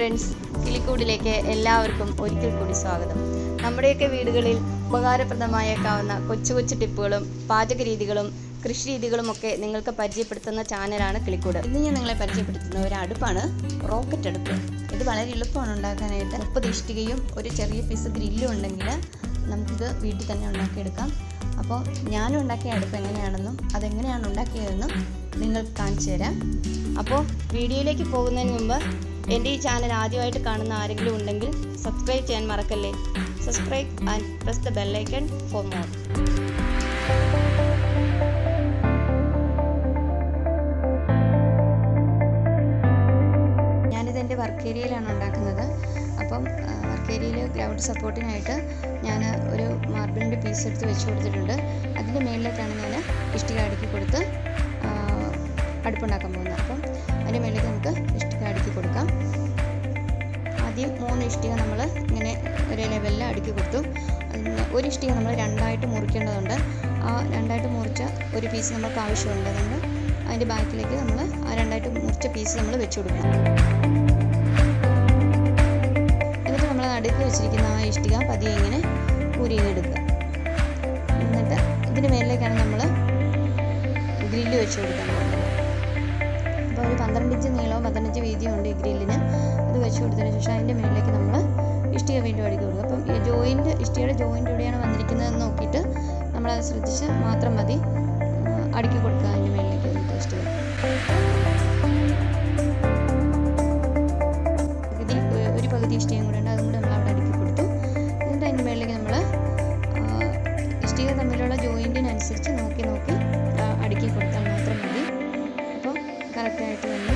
Friends, കിളിക്കൂടിലേക്ക് എല്ലാവർക്കും ഒരിക്കൽ കൂടി സ്വാഗതം. നമ്മുടെയൊക്കെ വീടുകളിൽ ഉപകാരപ്രദമായേക്കാവുന്ന കൊച്ചു കൊച്ചു ടിപ്പുകളും പാചക രീതികളും കൃഷി രീതികളും ഒക്കെ നിങ്ങൾക്ക് പരിചയപ്പെടുത്തുന്ന ചാനലാണ് കിളിക്കൂട്. ഇന്ന് ഞാൻ നിങ്ങളെ പരിചയപ്പെടുത്തുന്ന ഒരു അടുപ്പാണ്, റോക്കറ്റ് അടുപ്പ്. ഇത് വളരെ എളുപ്പമാണ് ഉണ്ടാക്കാനായിട്ട്. 30 ഇഷ്ടികയും ഒരു ചെറിയ പീസ് ഗ്രില്ലും ഉണ്ടെങ്കിൽ നമുക്കിത് വീട്ടിൽ തന്നെ ഉണ്ടാക്കിയെടുക്കാം. അപ്പോൾ ഞാനും ഉണ്ടാക്കിയ അടുപ്പ് എങ്ങനെയാണെന്നും അതെങ്ങനെയാണ് ഉണ്ടാക്കിയതെന്നും നിങ്ങൾക്ക് കാണിച്ചു തരാം. അപ്പോൾ വീഡിയോയിലേക്ക് പോകുന്നതിന് മുമ്പ് എൻ്റെ ഈ ചാനൽ ആദ്യമായിട്ട് കാണുന്ന ആരെങ്കിലും ഉണ്ടെങ്കിൽ സബ്സ്ക്രൈബ് ചെയ്യാൻ മറക്കല്ലേ. Subscribe and press the bell icon for more. ഞാനിത് എൻ്റെ വർക്ക് ഏരിയയിലാണ് ഉണ്ടാക്കുന്നത്. അപ്പം വർക്ക് ഏരിയയിൽ ഗ്രൗണ്ട് സപ്പോർട്ടിനായിട്ട് ഞാൻ ഒരു മാർബിളിൻ്റെ പീസ് എടുത്ത് വെച്ച് കൊടുത്തിട്ടുണ്ട്. അതിൻ്റെ മേളിലേക്കാണ് ഞാൻ ഇഷ്ടിക അടുക്കി കൊടുത്ത് അടുപ്പുണ്ടാക്കാൻ പോകുന്നത്. അപ്പം അതിൻ്റെ മേളിലേക്ക് നമുക്ക് ഇഷ്ടിക അടുക്കി കൊടുക്കാം. ആദ്യം 3 ഇഷ്ടിക നമ്മൾ ഇങ്ങനെ ഒരേ ലെവലിൽ അടുക്കി കൊടുത്തു. ഒരു ഇഷ്ടിക നമ്മൾ 2ആയിട്ട് മുറിക്കേണ്ടതുണ്ട്. ആ 2ആയിട്ട് മുറിച്ച ഒരു പീസ് നമുക്ക് ആവശ്യമുണ്ട്. അതുകൊണ്ട് അതിൻ്റെ ബാക്കിലേക്ക് നമ്മൾ ആ 2ആയിട്ട് മുറിച്ച പീസ് നമ്മൾ വെച്ച് കൊടുക്കണം. എന്നിട്ട് നമ്മൾ അടുക്കി വെച്ചിരിക്കുന്ന ആ ഇഷ്ടിക പതിയെ ഇങ്ങനെ ഊരിയെടുക്കുക. എന്നിട്ട് ഇതിന് മേലിലേക്കാണ് നമ്മൾ ഗ്രില്ല് വെച്ച് കൊടുക്കാൻ പോകുന്നത്. അപ്പോൾ ഒരു 12 ഇഞ്ച് നീളവും 15 ഇഞ്ച് വീതിയും ഉണ്ട് ഈ ഗ്രില്ലിന്. അത് വെച്ച് കൊടുത്തതിന് ശേഷം അതിൻ്റെ മേളിലേക്ക് നമ്മൾ ഇഷ്ടിക വീണ്ടും അടുക്കി കൊടുക്കുക. അപ്പം ഈ ഇഷ്ടികയുടെ ജോയിൻ്റ് എവിടെയാണ് വന്നിരിക്കുന്നതെന്ന് നോക്കിയിട്ട് നമ്മളത് ശ്രദ്ധിച്ച് മാത്രം മതി അടുക്കി കൊടുക്കുക. അതിൻ്റെ മേളിലേക്ക് വന്നിട്ട് ഇഷ്ടിക ഒരു പകുതി ഇഷ്ടികയും കൂടെ ഉണ്ട്, അതും കൂടെ നമ്മൾ അവിടെ അടുക്കി കൊടുത്തു. എന്നിട്ട് അതിൻ്റെ മേളിലേക്ക് നമ്മൾ ഇഷ്ടിക തമ്മിലുള്ള ജോയിൻറ്റിനനുസരിച്ച് നോക്കി അടുക്കി കൊടുത്താൽ മാത്രം മതി. അപ്പോൾ കറക്റ്റായിട്ട് തന്നെ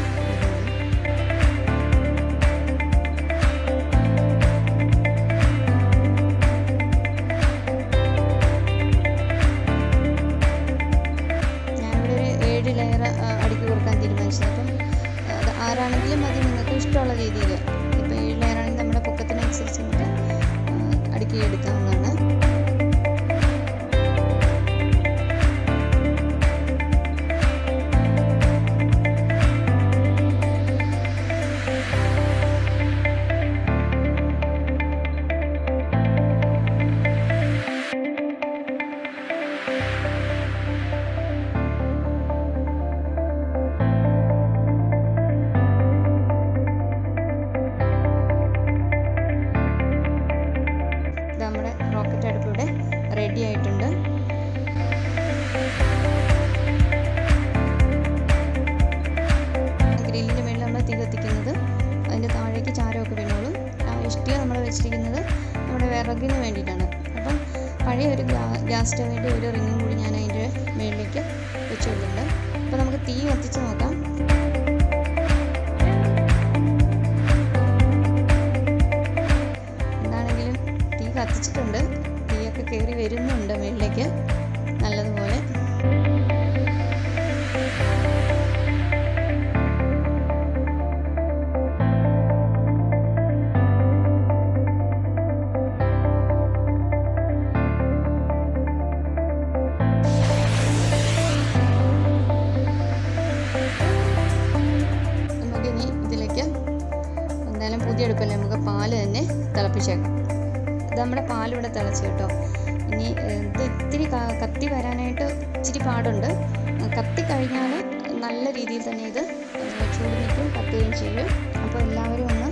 ഞാനിവിടെ ഒരു 7 ലെയർ അടുക്കി കൊടുക്കാൻ തീരുമാനിച്ചത്. അപ്പം അത് ആരാണെങ്കിലും മതി, നിങ്ങൾക്ക് ഇഷ്ടമുള്ള രീതിയിൽ. ഇപ്പോൾ 7 ലെയർ ആണെങ്കിൽ നമ്മുടെ പൊക്കത്തിനനുസരിച്ച് നമുക്ക് അടുക്കി എടുക്കാവുന്നതാണ്. നമ്മുടെ റോക്കറ്റ് അടുപ്പ് ഇവിടെ റെഡി ആയിട്ടുണ്ട്. ഗ്രില്ലിൻ്റെ മേളിൽ നമ്മൾ തീ കത്തിക്കുന്നത് അതിൻ്റെ താഴേക്ക് ചാരമൊക്കെ വീണോളും. ആ ഇഷ്ടിക നമ്മൾ വെച്ചിരിക്കുന്നത് നമ്മുടെ വിറകിന് വേണ്ടിയിട്ടാണ്. അപ്പം പഴയ ഒരു ഗ്യാസ് സ്റ്റവിൻ്റെ ഒരു റിങ്ങും കൂടി ഞാൻ അതിൻ്റെ മേളിലേക്ക് വെച്ച് കൊടുത്തിട്ടുണ്ട്. അപ്പോൾ നമുക്ക് തീ കത്തിച്ച് നോക്കാം. കത്തിച്ചിട്ടുണ്ട്, തീയൊക്കെ കയറി വരുന്നുണ്ട് മേളിലേക്ക് നല്ലതുപോലെ. നമുക്കിനി ഇതിലേക്ക് എന്തായാലും പുതിയ അടുപ്പല്ലേ, നമുക്ക് പാല് തന്നെ തിളപ്പിച്ചേക്കാം. ഇത് നമ്മുടെ പാലിവിടെ തിളച്ച് കേട്ടോ. ഇനി ഇത് ഇത്തിരി കത്തി വരാനായിട്ട് ഇച്ചിരി പാടുണ്ട്. കത്തി കഴിഞ്ഞാൽ നല്ല രീതിയിൽ തന്നെ ഇത് ചൂട് നിൽക്കും, കത്തുകയും ചെയ്യും. അപ്പോൾ എല്ലാവരും ഒന്ന്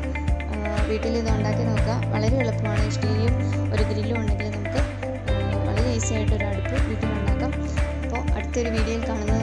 വീട്ടിൽ ഇത് ഉണ്ടാക്കി നോക്കുക. വളരെ എളുപ്പമാണ്. ഇഷ്ടികയും ഒരു ഗ്രില്ലും ഉണ്ടെങ്കിൽ നമുക്ക് വളരെ ഈസി ആയിട്ടൊരു അടുപ്പ് വീട്ടിലുണ്ടാക്കാം. അപ്പോൾ അടുത്തൊരു വീഡിയോയിൽ കാണുന്ന